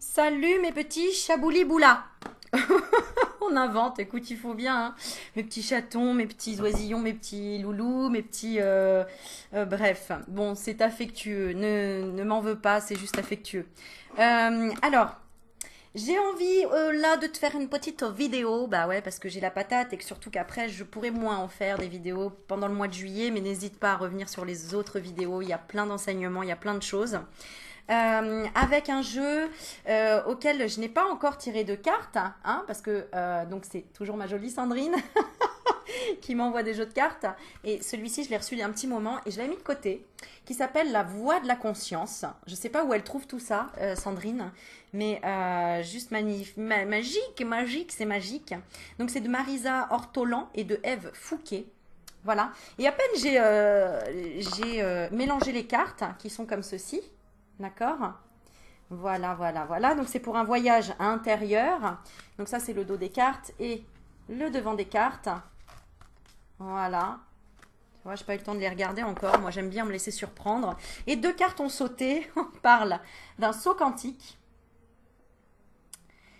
Salut mes petits chaboulis-boulas. On invente, écoute, il faut bien, hein. Mes petits chatons, mes petits oisillons, mes petits loulous, mes petits... bref, bon, c'est affectueux. Ne m'en veux pas, c'est juste affectueux. Alors, j'ai envie là de te faire une petite vidéo, bah ouais, parce que j'ai la patate et que surtout qu'après, je pourrais moins en faire des vidéos pendant le mois de juillet, mais n'hésite pas à revenir sur les autres vidéos, il y a plein d'enseignements, il y a plein de choses. Avec un jeu auquel je n'ai pas encore tiré de cartes, hein, parce que donc c'est toujours ma jolie Sandrine qui m'envoie des jeux de cartes. Et celui-ci, je l'ai reçu il y a un petit moment et je l'avais mis de côté, qui s'appelle La Voix de la Conscience. Je ne sais pas où elle trouve tout ça, Sandrine, mais juste magique, magique, c'est magique. Donc c'est de Marisa Ortolan et de Ève Fouquet. Voilà. Et à peine j'ai mélangé les cartes, qui sont comme ceci. D'accord? Voilà, voilà, voilà. Donc c'est pour un voyage intérieur. Donc ça c'est le dos des cartes et le devant des cartes. Voilà. Tu vois, j'ai pas eu le temps de les regarder encore. Moi j'aime bien me laisser surprendre. Et deux cartes ont sauté. On parle d'un saut quantique.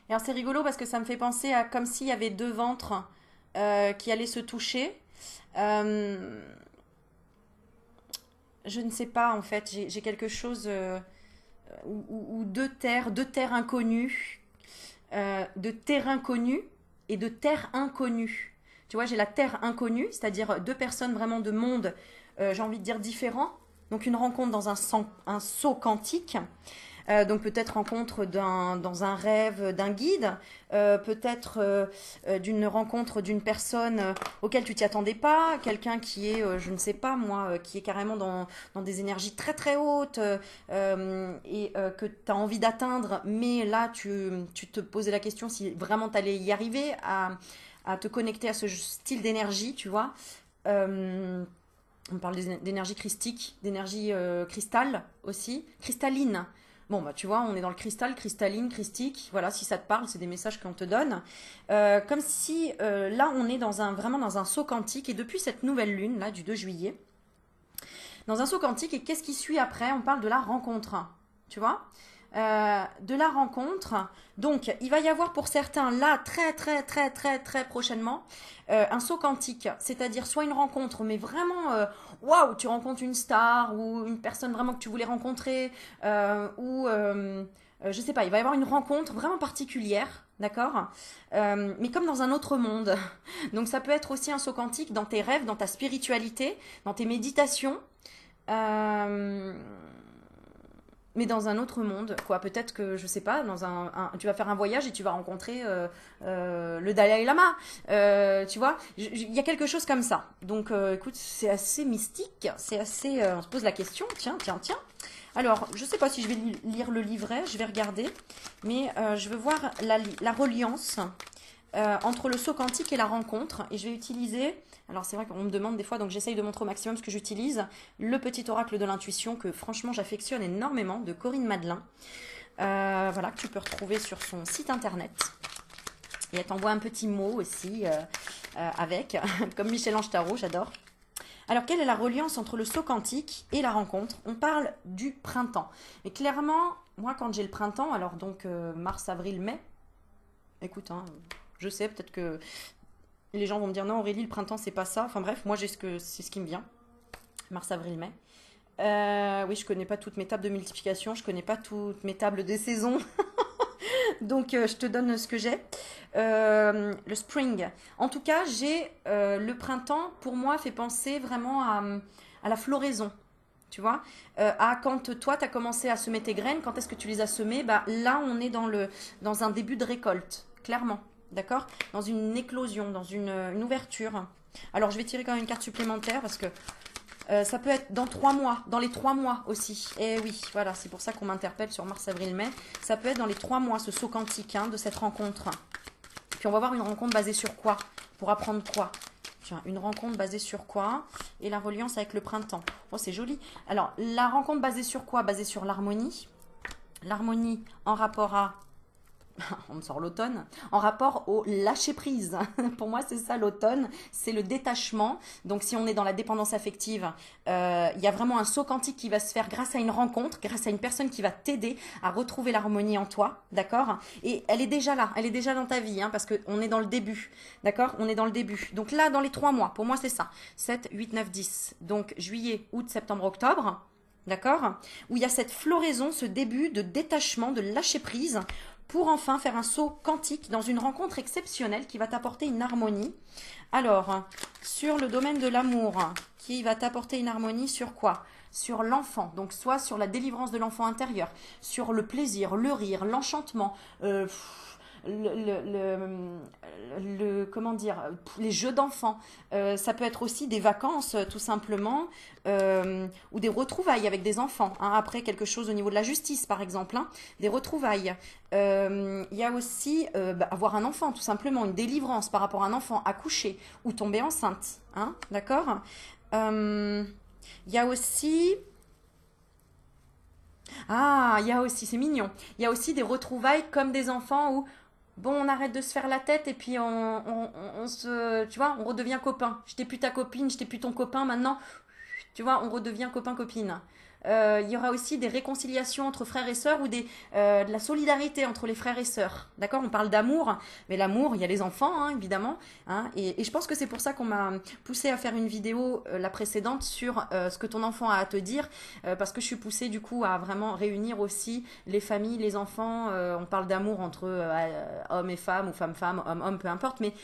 Et alors c'est rigolo parce que ça me fait penser à comme s'il y avait deux ventres qui allaient se toucher. Euh, je ne sais pas en fait. J'ai quelque chose ou deux terres inconnues, de terre inconnue et de terre inconnue. Tu vois, j'ai la terre inconnue, c'est-à-dire deux personnes vraiment de mondes, j'ai envie de dire différents. Donc une rencontre dans un saut quantique. Donc peut-être rencontre dans un rêve d'un guide, peut-être d'une rencontre d'une personne auquel tu t'y attendais pas, quelqu'un qui est, je ne sais pas moi, qui est carrément dans des énergies très très hautes et que tu as envie d'atteindre, mais là tu te posais la question si vraiment tu allais y arriver à te connecter à ce style d'énergie, tu vois. On parle d'énergie christique, d'énergie cristal aussi, cristalline. Bon, bah, tu vois, on est dans le cristal, cristalline, christique. Voilà, si ça te parle, c'est des messages qu'on te donne. Comme si là, on est vraiment dans un saut quantique. Et depuis cette nouvelle lune, là, du 2 juillet, dans un saut quantique, et qu'est-ce qui suit après? On parle de la rencontre. Tu vois? De la rencontre. Donc, il va y avoir pour certains, là, très, très, très, très, très prochainement, un saut quantique. C'est-à-dire soit une rencontre, mais vraiment, waouh, tu rencontres une star ou une personne vraiment que tu voulais rencontrer, je sais pas, il va y avoir une rencontre vraiment particulière. D'accord. Mais comme dans un autre monde. Donc ça peut être aussi un saut quantique dans tes rêves, dans ta spiritualité, dans tes méditations. Euh, mais dans un autre monde, quoi. Peut-être que, je sais pas, tu vas faire un voyage et tu vas rencontrer le Dalai Lama. Tu vois, il y a quelque chose comme ça. Donc, écoute, c'est assez mystique. C'est assez. On se pose la question. Tiens, tiens, tiens. Alors, je sais pas si je vais lire le livret. Je vais regarder. Mais je veux voir la reliance entre le saut quantique et la rencontre. Et je vais utiliser, alors c'est vrai qu'on me demande des fois, donc j'essaye de montrer au maximum ce que j'utilise, le petit oracle de l'intuition que franchement j'affectionne énormément, de Corinne Madelin. Voilà, que tu peux retrouver sur son site internet. Et elle t'envoie un petit mot aussi avec, comme Michel-Ange Tarot, j'adore. Alors, quelle est la reliance entre le saut quantique et la rencontre? On parle du printemps. Et clairement, moi, quand j'ai le printemps, alors donc mars, avril, mai, écoute, hein, je sais, peut-être que les gens vont me dire non, Aurélie, le printemps, c'est pas ça. Enfin bref, moi, c'est ce qui me vient. Mars, avril, mai. Oui, je connais pas toutes mes tables de multiplication, je connais pas toutes mes tables des saisons. Donc, je te donne ce que j'ai. Le spring. En tout cas, j'ai le printemps, pour moi, fait penser vraiment à la floraison. Tu vois, à quand toi, tu as commencé à semer tes graines, quand est-ce que tu les as semées? Bah, là, on est dans un début de récolte, clairement. D'accord? Dans une éclosion, dans une ouverture. Alors, je vais tirer quand même une carte supplémentaire parce que ça peut être dans 3 mois, dans les 3 mois aussi. Et oui, voilà, c'est pour ça qu'on m'interpelle sur mars, avril, mai. Ça peut être dans les 3 mois, ce saut quantique hein, de cette rencontre. Puis on va voir une rencontre basée sur quoi? Pour apprendre quoi? Tiens, une rencontre basée sur quoi? Et la reliance avec le printemps. Oh, c'est joli. Alors, la rencontre basée sur quoi? Basée sur l'harmonie. L'harmonie en rapport à on me sort l'automne, en rapport au lâcher prise. Pour moi, c'est ça l'automne, c'est le détachement. Donc, si on est dans la dépendance affective, il y a vraiment un saut quantique qui va se faire grâce à une rencontre, grâce à une personne qui va t'aider à retrouver l'harmonie en toi, d'accord? Et elle est déjà là, elle est déjà dans ta vie, hein, parce qu'on est dans le début, d'accord? On est dans le début. Donc là, dans les 3 mois, pour moi, c'est ça. 7, 8, 9, 10. Donc, juillet, août, septembre, octobre. D'accord? Où il y a cette floraison, ce début de détachement, de lâcher prise, pour enfin faire un saut quantique dans une rencontre exceptionnelle qui va t'apporter une harmonie. Alors, sur le domaine de l'amour, qui va t'apporter une harmonie sur quoi? Sur l'enfant, donc soit sur la délivrance de l'enfant intérieur, sur le plaisir, le rire, l'enchantement, comment dire, les jeux d'enfants. Ça peut être aussi des vacances, tout simplement, ou des retrouvailles avec des enfants, hein, après quelque chose au niveau de la justice, par exemple, hein, des retrouvailles. Il y a aussi avoir un enfant, tout simplement, une délivrance par rapport à un enfant, accoucher ou tomber enceinte, hein, d'accord. Il y a aussi... Ah, il y a aussi, c'est mignon, il y a aussi des retrouvailles comme des enfants où bon, on arrête de se faire la tête et puis on se, tu vois, on redevient copain. Je t'ai plus ta copine, je t'ai plus ton copain. Maintenant, tu vois, on redevient copain-copine. Il y aura aussi des réconciliations entre frères et sœurs ou de la solidarité entre les frères et sœurs. D'accord? On parle d'amour, mais l'amour, il y a les enfants, hein, évidemment. Hein, et je pense que c'est pour ça qu'on m'a poussé à faire une vidéo, la précédente, sur ce que ton enfant a à te dire, parce que je suis poussée du coup à vraiment réunir aussi les familles, les enfants. On parle d'amour entre hommes et femmes, ou femmes-femmes, hommes-hommes, peu importe, mais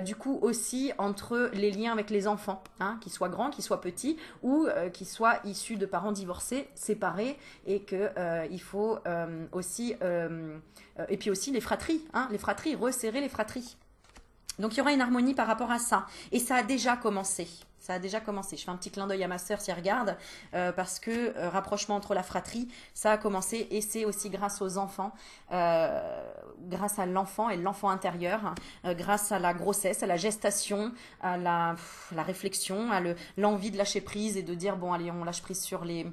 du coup aussi entre les liens avec les enfants, hein, qu'ils soient grands, qu'ils soient petits, ou qu'ils soient issus de parents divorcés, séparés, et que il faut aussi et puis aussi les fratries, resserrer les fratries. Donc il y aura une harmonie par rapport à ça. Et ça a déjà commencé. Ça a déjà commencé. Je fais un petit clin d'œil à ma sœur si elle regarde, parce que rapprochement entre la fratrie, ça a commencé et c'est aussi grâce aux enfants, grâce à l'enfant et l'enfant intérieur, grâce à la grossesse, à la gestation, à la réflexion, à l'envie de lâcher prise et de dire bon allez on lâche prise sur les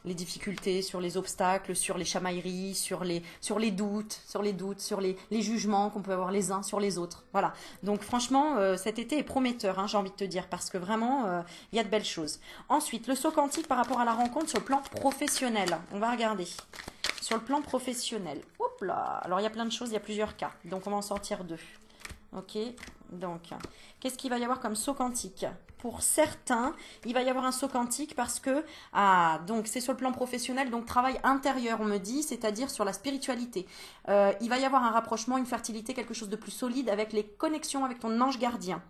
difficultés, sur les obstacles, sur les chamailleries, sur les doutes, sur les jugements qu'on peut avoir les uns sur les autres. Voilà. Donc franchement, cet été est prometteur, hein, j'ai envie de te dire, parce que vraiment, il y a de belles choses. Ensuite, le saut quantique par rapport à la rencontre sur le plan professionnel. On va regarder. Sur le plan professionnel. Hop là. Alors, il y a plein de choses, il y a plusieurs cas. Donc, on va en sortir 2. Ok, donc, qu'est-ce qu'il va y avoir comme saut quantique? Pour certains, il va y avoir un saut quantique parce que, donc c'est sur le plan professionnel, donc travail intérieur, on me dit, c'est-à-dire sur la spiritualité. Il va y avoir un rapprochement, une fertilité, quelque chose de plus solide avec les connexions avec ton ange gardien.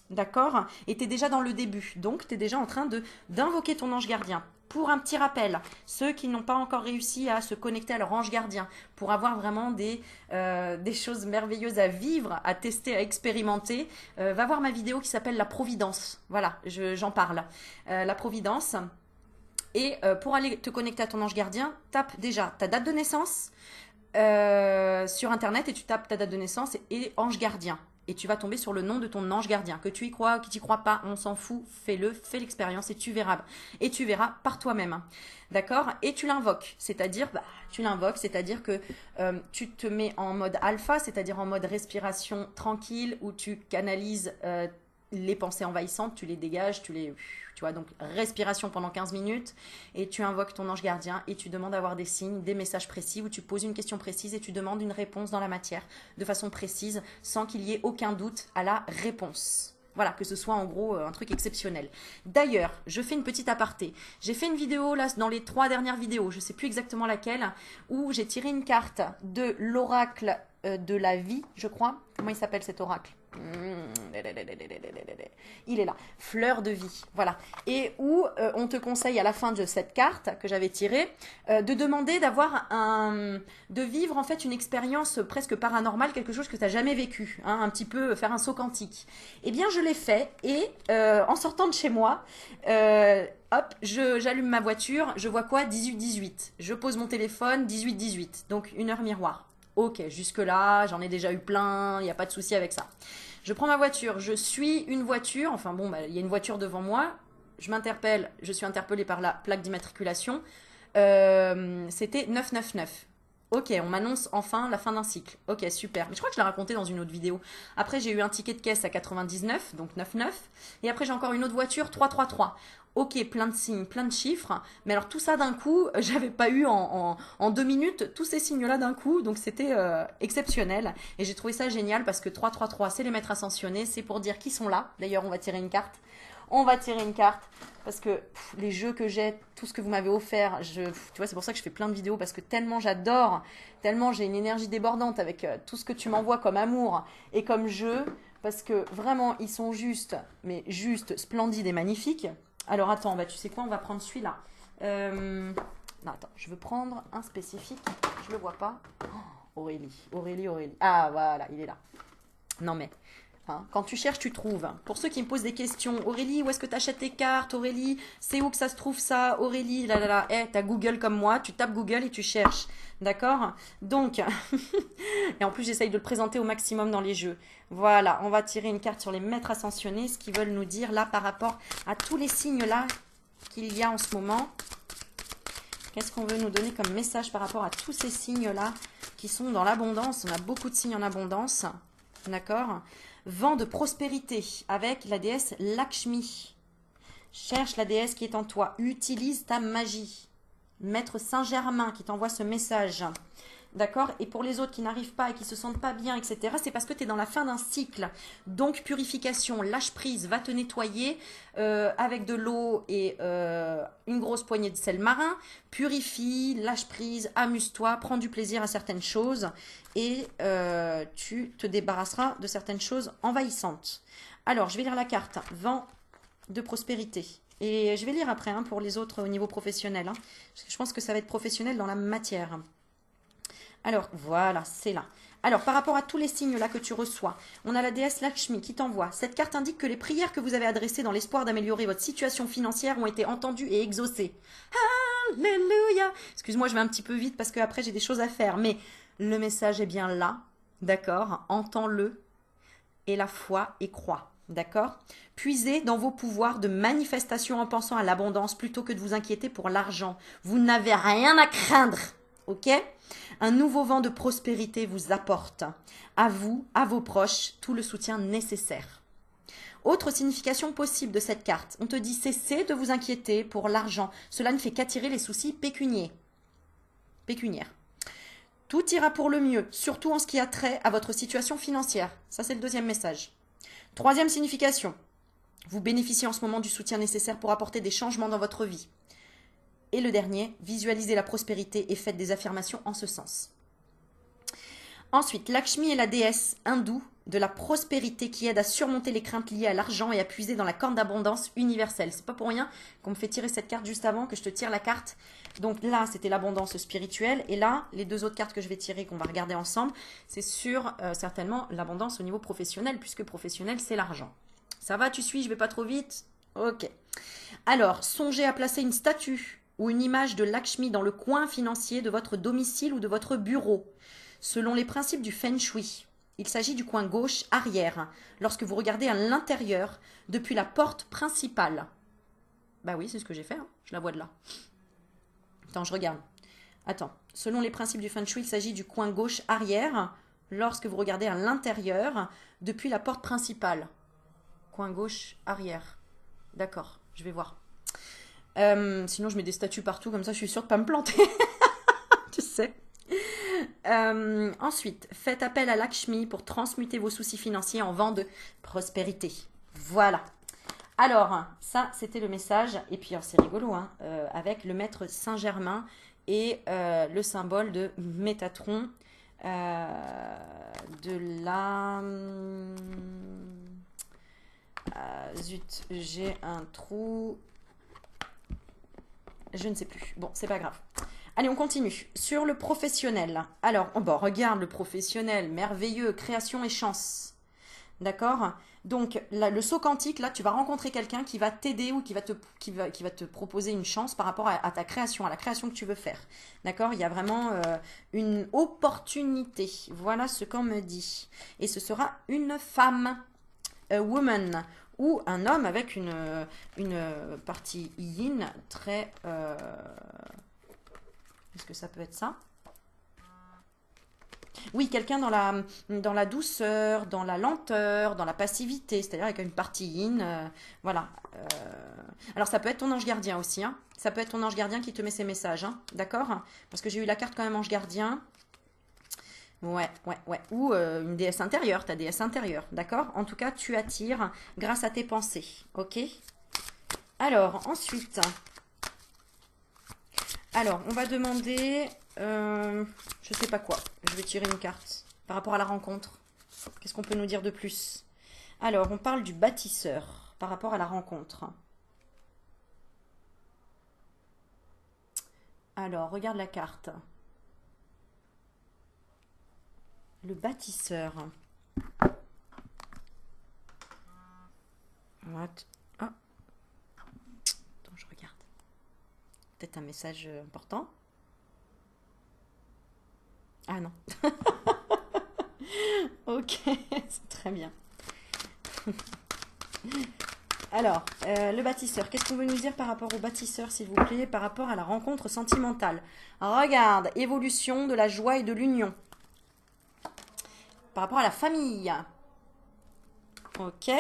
D'accord? Et tu es déjà dans le début. Donc, tu es déjà en train d'invoquer ton ange gardien. Pour un petit rappel, ceux qui n'ont pas encore réussi à se connecter à leur ange gardien, pour avoir vraiment des choses merveilleuses à vivre, à tester, à expérimenter, va voir ma vidéo qui s'appelle La Providence. Voilà, j'en parle. La Providence. Et pour aller te connecter à ton ange gardien, tape déjà ta date de naissance sur Internet et tu tapes ta date de naissance et ange gardien. Et tu vas tomber sur le nom de ton ange gardien. Que tu y crois ou que tu y crois pas, on s'en fout, fais-le, fais l'expérience et tu verras. Et tu verras par toi-même. D'accord? Et tu l'invoques. C'est-à-dire, que tu te mets en mode alpha, c'est-à-dire en mode respiration tranquille, où tu canalises les pensées envahissantes, tu les dégages, tu vois, donc respiration pendant 15 minutes et tu invoques ton ange gardien et tu demandes d'avoir des signes, des messages précis où tu poses une question précise et tu demandes une réponse dans la matière de façon précise sans qu'il y ait aucun doute à la réponse. Voilà, que ce soit en gros un truc exceptionnel. D'ailleurs, je fais une petite aparté. J'ai fait une vidéo là dans les 3 dernières vidéos, je ne sais plus exactement laquelle, où j'ai tiré une carte de l'oracle de la vie, je crois. Comment il s'appelle cet oracle? Il est là, fleur de vie, voilà. Et où on te conseille à la fin de cette carte que j'avais tirée de demander de vivre en fait une expérience presque paranormale, quelque chose que tu n'as jamais vécu, hein, un petit peu faire un saut quantique. Eh bien, je l'ai fait et en sortant de chez moi, hop, j'allume ma voiture, je vois quoi? 18-18. Je pose mon téléphone, 18-18, donc 1 heure miroir. Ok, jusque-là, j'en ai déjà eu plein, il n'y a pas de souci avec ça. Je prends ma voiture, je suis une voiture, enfin bon, il y a une voiture devant moi, je suis interpellée par la plaque d'immatriculation, c'était 999. Ok, on m'annonce enfin la fin d'un cycle. Ok, super. Mais je crois que je l'ai raconté dans une autre vidéo. Après, j'ai eu un ticket de caisse à 99, donc 99. Et après, j'ai encore une autre voiture, 333. Ok, plein de signes, plein de chiffres. Mais alors, tout ça d'un coup, j'avais pas eu en 2 minutes tous ces signes-là d'un coup. Donc, c'était exceptionnel. Et j'ai trouvé ça génial parce que 333, c'est les maîtres ascensionnés. C'est pour dire qu'ils sont là. D'ailleurs, on va tirer une carte. On va tirer une carte parce que les jeux que j'ai, tout ce que vous m'avez offert, tu vois, c'est pour ça que je fais plein de vidéos parce que tellement j'adore, tellement j'ai une énergie débordante avec tout ce que tu m'envoies comme amour et comme jeu, parce que vraiment ils sont juste, mais juste splendides et magnifiques. Alors attends, bah tu sais quoi, on va prendre celui-là. Non, attends, je veux prendre un spécifique, je le vois pas. Oh, Aurélie. Ah voilà, il est là. Non mais hein, quand tu cherches, tu trouves. Pour ceux qui me posent des questions, Aurélie, où est-ce que tu achètes tes cartes? Aurélie, c'est où que ça se trouve ça? Aurélie, là là là, t'as Google comme moi, tu tapes Google et tu cherches. D'accord? Donc, et en plus j'essaye de le présenter au maximum dans les jeux. Voilà, on va tirer une carte sur les maîtres ascensionnés, ce qu'ils veulent nous dire là par rapport à tous les signes là qu'il y a en ce moment. Qu'est-ce qu'on veut nous donner comme message par rapport à tous ces signes là qui sont dans l'abondance? On a beaucoup de signes en abondance. D'accord? Vent de prospérité avec la déesse Lakshmi. Cherche la déesse qui est en toi. Utilise ta magie. Maître Saint-Germain qui t'envoie ce message. D'accord? Et pour les autres qui n'arrivent pas et qui se sentent pas bien, etc., c'est parce que tu es dans la fin d'un cycle. Donc, purification, lâche prise, va te nettoyer avec de l'eau et une grosse poignée de sel marin. Purifie, lâche prise, amuse-toi, prends du plaisir à certaines choses et tu te débarrasseras de certaines choses envahissantes. Alors, je vais lire la carte. Vent de prospérité. Et je vais lire après hein, pour les autres au niveau professionnel. Hein, parce que je pense que ça va être professionnel dans la matière. Alors, voilà, c'est là. Alors, par rapport à tous les signes là que tu reçois, on a la déesse Lakshmi qui t'envoie. Cette carte indique que les prières que vous avez adressées dans l'espoir d'améliorer votre situation financière ont été entendues et exaucées. Alléluia! Excuse-moi, je vais un petit peu vite parce que après j'ai des choses à faire. Mais le message est bien là, d'accord? Entends-le et la foi et crois. D'accord? Puisez dans vos pouvoirs de manifestation en pensant à l'abondance plutôt que de vous inquiéter pour l'argent. Vous n'avez rien à craindre. Ok? Un nouveau vent de prospérité vous apporte, à vous, à vos proches, tout le soutien nécessaire. Autre signification possible de cette carte, on te dit cessez de vous inquiéter pour l'argent, cela ne fait qu'attirer les soucis pécuniaires. Tout ira pour le mieux, surtout en ce qui a trait à votre situation financière. Ça, c'est le deuxième message. Troisième signification, vous bénéficiez en ce moment du soutien nécessaire pour apporter des changements dans votre vie. Et le dernier, visualisez la prospérité et faites des affirmations en ce sens. Ensuite, Lakshmi est la déesse hindoue de la prospérité qui aide à surmonter les craintes liées à l'argent et à puiser dans la corne d'abondance universelle. C'est pas pour rien qu'on me fait tirer cette carte juste avant que je te tire la carte. Donc là, c'était l'abondance spirituelle. Et là, les deux autres cartes que je vais tirer, qu'on va regarder ensemble, c'est sur certainement l'abondance au niveau professionnel, puisque professionnel, c'est l'argent. Ça va, tu suis, je vais pas trop vite? Ok. Alors, songez à placer une statue ou une image de Lakshmi dans le coin financier de votre domicile ou de votre bureau. Selon les principes du Feng Shui, il s'agit du coin gauche arrière, lorsque vous regardez à l'intérieur depuis la porte principale. Bah oui, c'est ce que j'ai fait, hein. Je la vois de là. Attends, je regarde. Attends, selon les principes du Feng Shui, il s'agit du coin gauche arrière, lorsque vous regardez à l'intérieur depuis la porte principale. Coin gauche arrière. D'accord, je vais voir. Sinon, je mets des statues partout, comme ça je suis sûre de ne pas me planter. Tu sais. Ensuite, faites appel à Lakshmi pour transmuter vos soucis financiers en vent de prospérité. Voilà. Alors, ça, c'était le message. Et puis, c'est rigolo, hein, avec le maître Saint-Germain et le symbole de Métatron de la... zut, j'ai un trou... Je ne sais plus. Bon, c'est pas grave. Allez, on continue. Sur le professionnel. Alors, bon, regarde le professionnel. Merveilleux. Création et chance. D'accord? Donc, là, le saut quantique, là, tu vas rencontrer quelqu'un qui va t'aider ou qui va te proposer une chance par rapport à ta création, à la création que tu veux faire. D'accord? Il y a vraiment une opportunité. Voilà ce qu'on me dit. Et ce sera une femme. A woman. Ou un homme avec une partie yin très... Est-ce que ça peut être ça? Oui, quelqu'un dans la douceur, dans la lenteur, dans la passivité, c'est-à-dire avec une partie yin. Voilà. Alors ça peut être ton ange gardien aussi, hein. Ça peut être ton ange gardien qui te met ces messages, hein. D'accord? Parce que j'ai eu la carte quand même ange gardien. Ouais, ouais, ouais. Ou une déesse intérieure, ta déesse intérieure, d'accord? En tout cas, tu attires grâce à tes pensées, ok? Alors, ensuite, on va demander, je sais pas quoi. Je vais tirer une carte par rapport à la rencontre. Qu'est-ce qu'on peut nous dire de plus? Alors, on parle du bâtisseur par rapport à la rencontre. Alors, regarde la carte. Le bâtisseur. What? Ah, attends, je regarde. Peut-être un message important. Ah non. Ok, c'est très bien. Alors, le bâtisseur, qu'est-ce qu'on veut nous dire par rapport au bâtisseur, s'il vous plaît, par rapport à la rencontre sentimentale? Regarde, évolution de la joie et de l'union. Par rapport à la famille. Ok.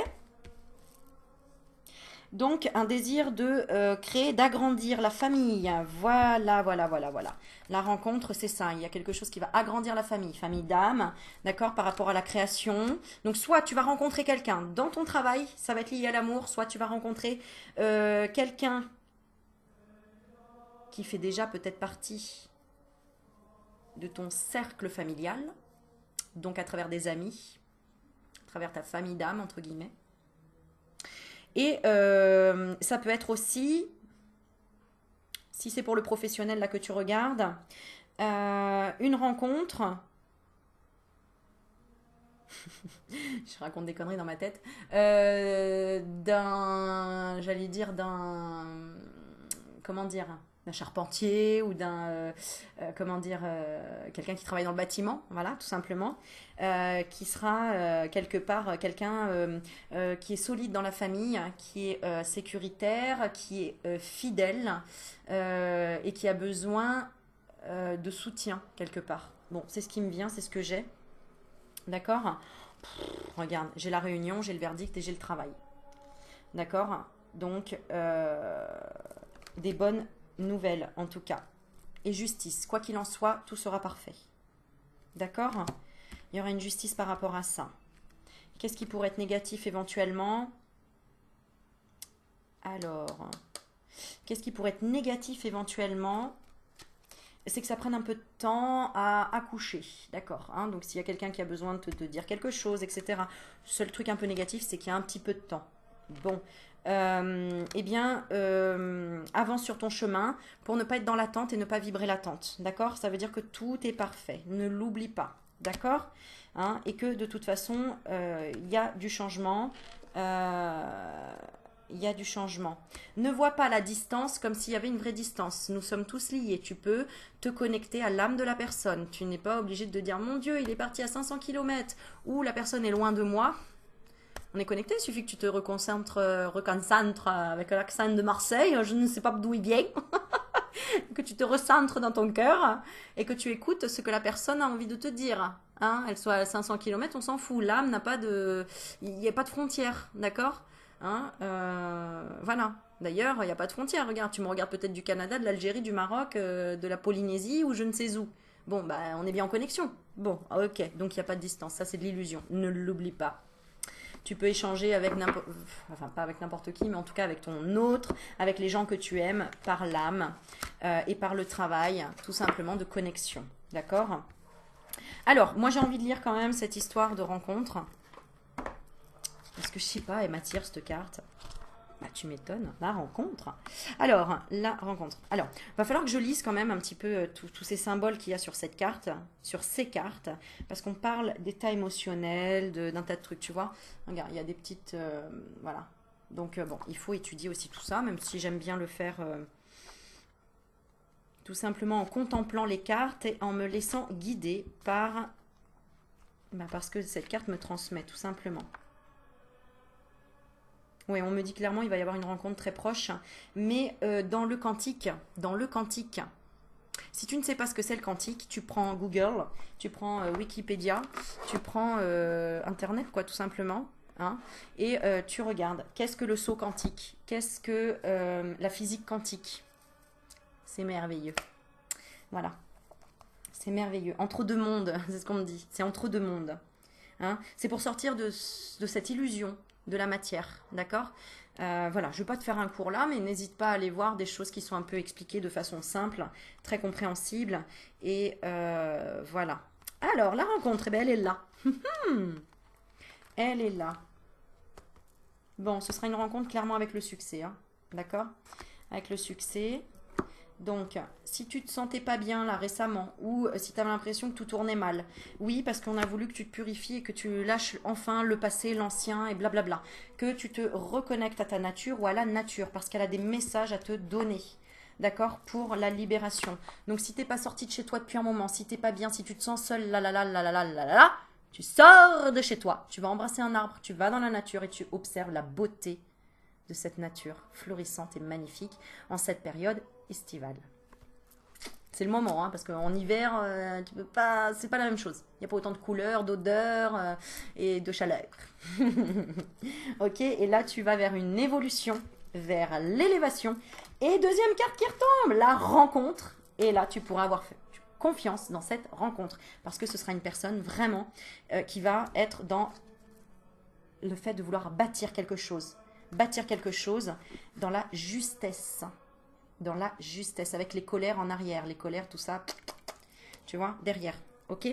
Donc, un désir de créer, d'agrandir la famille. Voilà, voilà, voilà, voilà. La rencontre, c'est ça. Il y a quelque chose qui va agrandir la famille. Famille d'âme, d'accord, par rapport à la création. Donc, soit tu vas rencontrer quelqu'un dans ton travail, ça va être lié à l'amour, soit tu vas rencontrer quelqu'un qui fait déjà peut-être partie de ton cercle familial, donc à travers des amis, à travers ta famille d'âme, entre guillemets. Et ça peut être aussi, si c'est pour le professionnel là que tu regardes, une rencontre. Je raconte des conneries dans ma tête. J'allais dire comment dire, d'un charpentier ou comment dire, quelqu'un qui travaille dans le bâtiment, voilà, tout simplement, qui sera quelque part quelqu'un qui est solide dans la famille, qui est sécuritaire, qui est fidèle et qui a besoin de soutien quelque part. Bon, c'est ce qui me vient, c'est ce que j'ai. D'accord? Regarde, j'ai la réunion, j'ai le verdict et j'ai le travail. D'accord? Donc, des bonnes nouvelles en tout cas. Et justice, quoi qu'il en soit, tout sera parfait. D'accord? Il y aura une justice par rapport à ça. Qu'est-ce qui pourrait être négatif éventuellement? Alors, qu'est-ce qui pourrait être négatif éventuellement? C'est que ça prenne un peu de temps à accoucher, d'accord, hein? Donc s'il y a quelqu'un qui a besoin de te dire quelque chose, etc. Le seul truc un peu négatif, c'est qu'il y a un petit peu de temps. Bon, eh bien, avance sur ton chemin pour ne pas être dans l'attente et ne pas vibrer l'attente, d'accord? Ça veut dire que tout est parfait, ne l'oublie pas, d'accord? Hein? Et que de toute façon, il y a du changement. Il y a du changement. Ne vois pas la distance comme s'il y avait une vraie distance. Nous sommes tous liés. Tu peux te connecter à l'âme de la personne. Tu n'es pas obligé de te dire, mon Dieu, il est parti à 500 km ou la personne est loin de moi. On est connecté, il suffit que tu te reconcentres avec l'accent de Marseille, je ne sais pas d'où il vient, que tu te recentres dans ton cœur et que tu écoutes ce que la personne a envie de te dire. Hein, elle soit à 500 km, on s'en fout. L'âme n'a pas de... Il n'y a pas de frontière, d'accord? Hein, voilà. D'ailleurs, il n'y a pas de frontière. Regarde, tu me regardes peut-être du Canada, de l'Algérie, du Maroc, de la Polynésie ou je ne sais où. Bon, bah, on est bien en connexion. Bon, ok, donc il n'y a pas de distance. Ça, c'est de l'illusion. Ne l'oublie pas. Tu peux échanger avec n'importe... Enfin, pas avec n'importe qui, mais en tout cas avec ton autre, avec les gens que tu aimes, par l'âme et par le travail, tout simplement de connexion. D'accord? Alors, moi j'ai envie de lire quand même cette histoire de rencontre. Parce que je sais pas, elle m'attire cette carte. Bah, tu m'étonnes, la rencontre. Alors, la rencontre. Alors, va falloir que je lise quand même un petit peu tous ces symboles qu'il y a sur cette carte, sur ces cartes, parce qu'on parle d'état émotionnel, d'un tas de trucs, tu vois. Regarde, il y a des petites... voilà. Donc, bon, il faut étudier aussi tout ça, même si j'aime bien le faire tout simplement en contemplant les cartes et en me laissant guider par... Bah, parce que cette carte me transmet, tout simplement. Oui, on me dit clairement il va y avoir une rencontre très proche, mais dans le quantique, Si tu ne sais pas ce que c'est le quantique, tu prends Google, tu prends Wikipédia, tu prends Internet, quoi, tout simplement. Hein, et tu regardes, qu'est-ce que le saut quantique? Qu'est-ce que la physique quantique? C'est merveilleux. Voilà. C'est merveilleux. Entre deux mondes, c'est ce qu'on me dit. C'est entre deux mondes. Hein, c'est pour sortir de cette illusion de la matière. D'accord? Voilà, je ne vais pas te faire un cours là, mais n'hésite pas à aller voir des choses qui sont un peu expliquées de façon simple, très compréhensible. Et voilà. Alors, la rencontre, eh bien, elle est là. Elle est là. Bon, ce sera une rencontre clairement avec le succès. Hein, d'accord? Avec le succès. Donc, si tu te sentais pas bien là récemment, ou si tu avais l'impression que tout tournait mal, oui, parce qu'on a voulu que tu te purifies et que tu lâches enfin le passé, l'ancien et blablabla, que tu te reconnectes à ta nature ou à la nature, parce qu'elle a des messages à te donner, d'accord, pour la libération. Donc, si t'es pas sorti de chez toi depuis un moment, si t'es pas bien, si tu te sens seul, tu sors de chez toi, tu vas embrasser un arbre, tu vas dans la nature et tu observes la beauté de cette nature florissante et magnifique en cette période estivale. C'est le moment, hein, parce qu'en hiver, tu peux pas, c'est pas la même chose. Il n'y a pas autant de couleurs, d'odeurs et de chaleur. Ok, et là tu vas vers une évolution, vers l'élévation. Et deuxième carte qui retombe, la rencontre. Et là tu pourras avoir confiance dans cette rencontre, parce que ce sera une personne vraiment qui va être dans le fait de vouloir bâtir quelque chose dans la justesse. Dans la justesse, avec les colères en arrière, les colères, tout ça, tu vois, derrière, ok?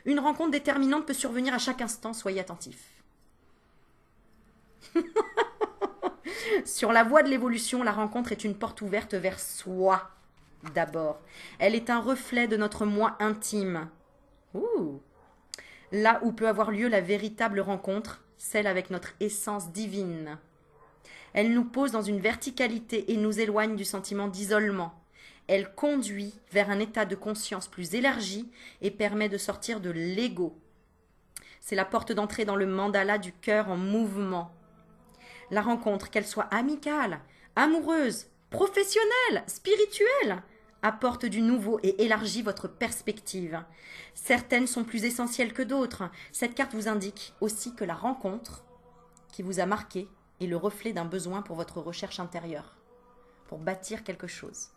Une rencontre déterminante peut survenir à chaque instant, soyez attentifs. Sur la voie de l'évolution, la rencontre est une porte ouverte vers soi, d'abord. Elle est un reflet de notre moi intime. Ouh. Là où peut avoir lieu la véritable rencontre, celle avec notre essence divine. Elle nous pose dans une verticalité et nous éloigne du sentiment d'isolement. Elle conduit vers un état de conscience plus élargi et permet de sortir de l'ego. C'est la porte d'entrée dans le mandala du cœur en mouvement. La rencontre, qu'elle soit amicale, amoureuse, professionnelle, spirituelle, apporte du nouveau et élargit votre perspective. Certaines sont plus essentielles que d'autres. Cette carte vous indique aussi que la rencontre qui vous a marqué est le reflet d'un besoin pour votre recherche intérieure, pour bâtir quelque chose.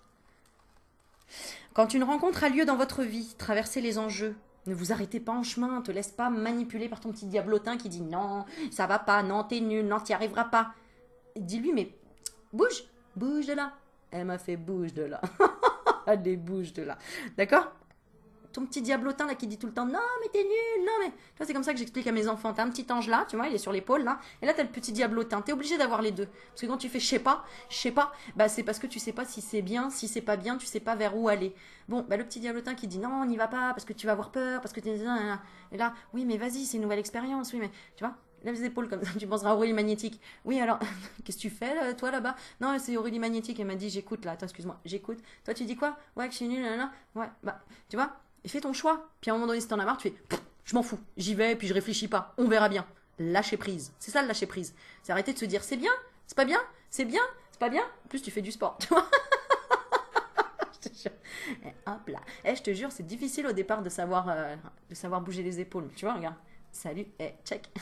Quand une rencontre a lieu dans votre vie, traversez les enjeux. Ne vous arrêtez pas en chemin, ne te laisse pas manipuler par ton petit diablotin qui dit non, ça va pas, non, t'es nul, non, t'y arriveras pas. Dis-lui, mais bouge, bouge de là. Elle m'a fait bouge de là. Allez, bouge de là. D'accord? Ton petit diablotin là qui dit tout le temps non mais t'es nul, non mais... Tu vois, c'est comme ça que j'explique à mes enfants. T'as un petit ange là, tu vois, il est sur l'épaule là, et là t'as le petit diablotin. T'es obligé d'avoir les deux. Parce que quand tu fais je sais pas, bah c'est parce que tu sais pas si c'est bien, si c'est pas bien, tu sais pas vers où aller. Bon, bah le petit diablotin qui dit non, on n'y va pas, parce que tu vas avoir peur, parce que t'es... Et là, oui mais vas-y, c'est une nouvelle expérience, oui mais... Tu vois, lève les épaules comme ça, tu penseras à Aurélie Magnétique. Oui, alors, qu'est-ce que tu fais, là, toi, là-bas? Non, c'est Aurélie Magnétique, elle m'a dit, j'écoute, là, attends, excuse-moi, j'écoute. Toi, tu dis quoi? Ouais, que je suis nulle, là, là. Ouais, bah, tu vois, et fais ton choix. Puis à un moment donné, si t'en as marre, tu fais, je m'en fous, j'y vais, puis je réfléchis pas, on verra bien. Lâcher prise. C'est ça, le lâcher prise. C'est arrêter de se dire, c'est bien, c'est pas bien, c'est bien, c'est pas bien. En plus, tu fais du sport, tu vois. Je te jure. Et hop là. Je te jure, c'est difficile au départ de savoir bouger les épaules. Tu vois, regarde. Salut, check.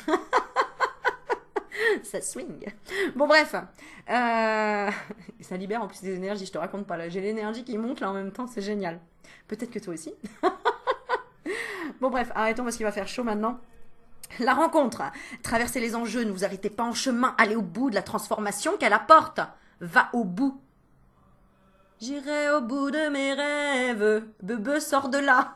Ça swing. Bon bref, ça libère en plus des énergies, je te raconte pas là, j'ai l'énergie qui monte là en même temps, c'est génial. Peut-être que toi aussi. Bon bref, arrêtons parce qu'il va faire chaud maintenant. La rencontre, traversez les enjeux, ne vous arrêtez pas en chemin, allez au bout de la transformation qu'elle apporte. Va au bout. J'irai au bout de mes rêves. Bebe, sors de là.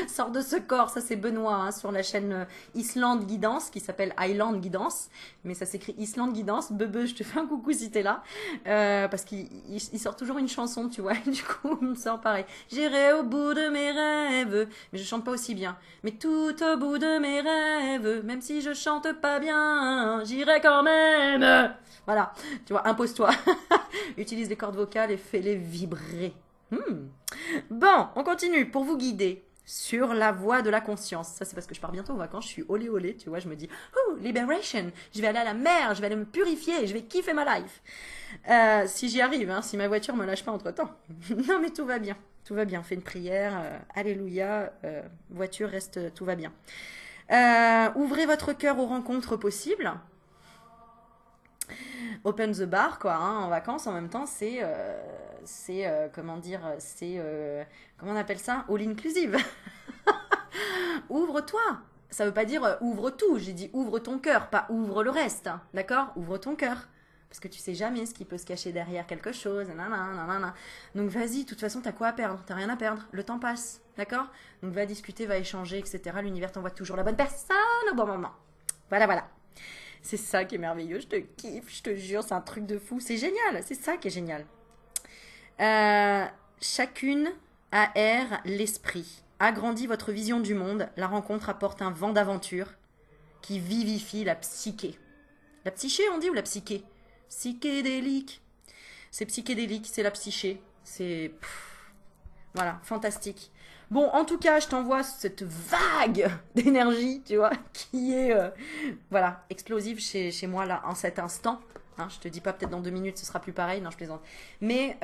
Sors de ce corps. Ça, c'est Benoît hein, sur la chaîne Islande Guidance qui s'appelle Island Guidance. Mais ça s'écrit Islande Guidance. Bebe, je te fais un coucou si t'es là. Parce qu'il sort toujours une chanson, tu vois. Du coup, il me sort pareil. J'irai au bout de mes rêves. Mais je chante pas aussi bien. Mais tout au bout de mes rêves. Même si je chante pas bien, j'irai quand même. Voilà. Tu vois, impose-toi. Utilise les cordes vocales et fais-les vibrer. Bon, on continue pour vous guider sur la voie de la conscience. Ça, c'est parce que je pars bientôt en vacances. Je suis olé olé, tu vois. Je me dis, oh, liberation. Je vais aller à la mer, je vais aller me purifier, je vais kiffer ma life. Si j'y arrive, hein, si ma voiture me lâche pas entre temps. Non, mais tout va bien. Tout va bien, fais une prière, alléluia, voiture, reste, tout va bien. Ouvrez votre cœur aux rencontres possibles. Open the bar, quoi, hein, en vacances, en même temps, comment dire, comment on appelle ça? All inclusive. Ouvre-toi. Ça veut pas dire ouvre tout, j'ai dit ouvre ton cœur, pas ouvre le reste, hein, d'accord? Ouvre ton cœur. Parce que tu sais jamais ce qui peut se cacher derrière quelque chose. Nanana, nanana. Donc vas-y, de toute façon, t'as quoi à perdre? T'as rien à perdre. Le temps passe, d'accord? Donc va discuter, va échanger, etc. L'univers t'envoie toujours la bonne personne au bon moment. Voilà, voilà. C'est ça qui est merveilleux, je te kiffe, je te jure, c'est un truc de fou. C'est génial, c'est ça qui est génial. Euh, Chacune aère l'esprit. Agrandit votre vision du monde. La rencontre apporte un vent d'aventure qui vivifie la psyché. La psyché, on dit, ou la psyché? Psychédélique. C'est psychédélique, c'est la psyché. C'est... Voilà, fantastique. Bon, en tout cas, je t'envoie cette vague d'énergie, tu vois, qui est, voilà, explosive chez moi, là, en cet instant. Hein, je te dis pas, peut-être dans 2 minutes, ce sera plus pareil. Non, je plaisante. Mais...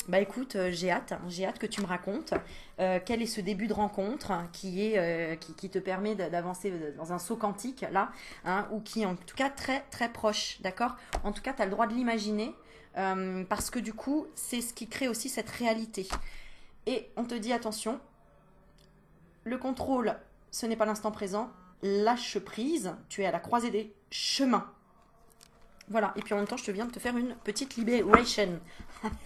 bah écoute, j'ai hâte que tu me racontes quel est ce début de rencontre qui te permet d'avancer dans un saut quantique là, hein, ou qui est en tout cas très très proche, d'accord? En tout cas, tu as le droit de l'imaginer parce que du coup, c'est ce qui crée aussi cette réalité. Et on te dit attention, le contrôle, ce n'est pas l'instant présent, lâche prise, tu es à la croisée des chemins. Voilà, et puis en même temps, je te viens de te faire une petite liberation.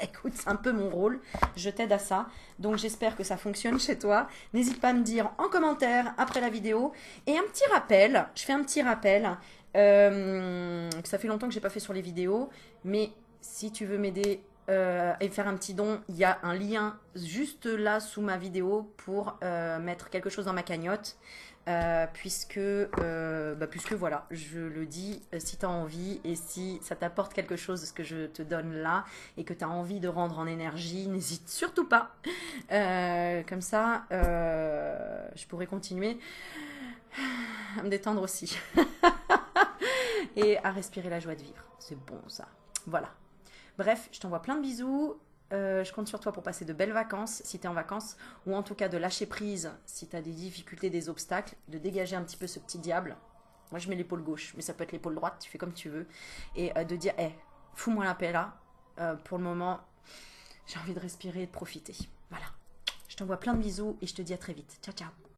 Écoute, c'est un peu mon rôle, je t'aide à ça. Donc j'espère que ça fonctionne chez toi. N'hésite pas à me dire en commentaire après la vidéo. Et un petit rappel, je fais un petit rappel, que ça fait longtemps que je n'ai pas fait sur les vidéos, mais si tu veux m'aider et faire un petit don, il y a un lien juste là sous ma vidéo pour mettre quelque chose dans ma cagnotte. Puisque voilà, je le dis, si tu as envie et si ça t'apporte quelque chose de ce que je te donne là et que tu as envie de rendre en énergie, n'hésite surtout pas. Comme ça, je pourrais continuer à me détendre aussi et à respirer la joie de vivre. C'est bon ça. Voilà. Bref, je t'envoie plein de bisous. Je compte sur toi pour passer de belles vacances si tu es en vacances, ou en tout cas de lâcher prise si tu as des difficultés, des obstacles, de dégager un petit peu ce petit diable. Moi je mets l'épaule gauche, mais ça peut être l'épaule droite, tu fais comme tu veux. Et de dire, hey, fous-moi la paix là. Pour le moment, j'ai envie de respirer et de profiter. Voilà. Je t'envoie plein de bisous et je te dis à très vite. Ciao, ciao.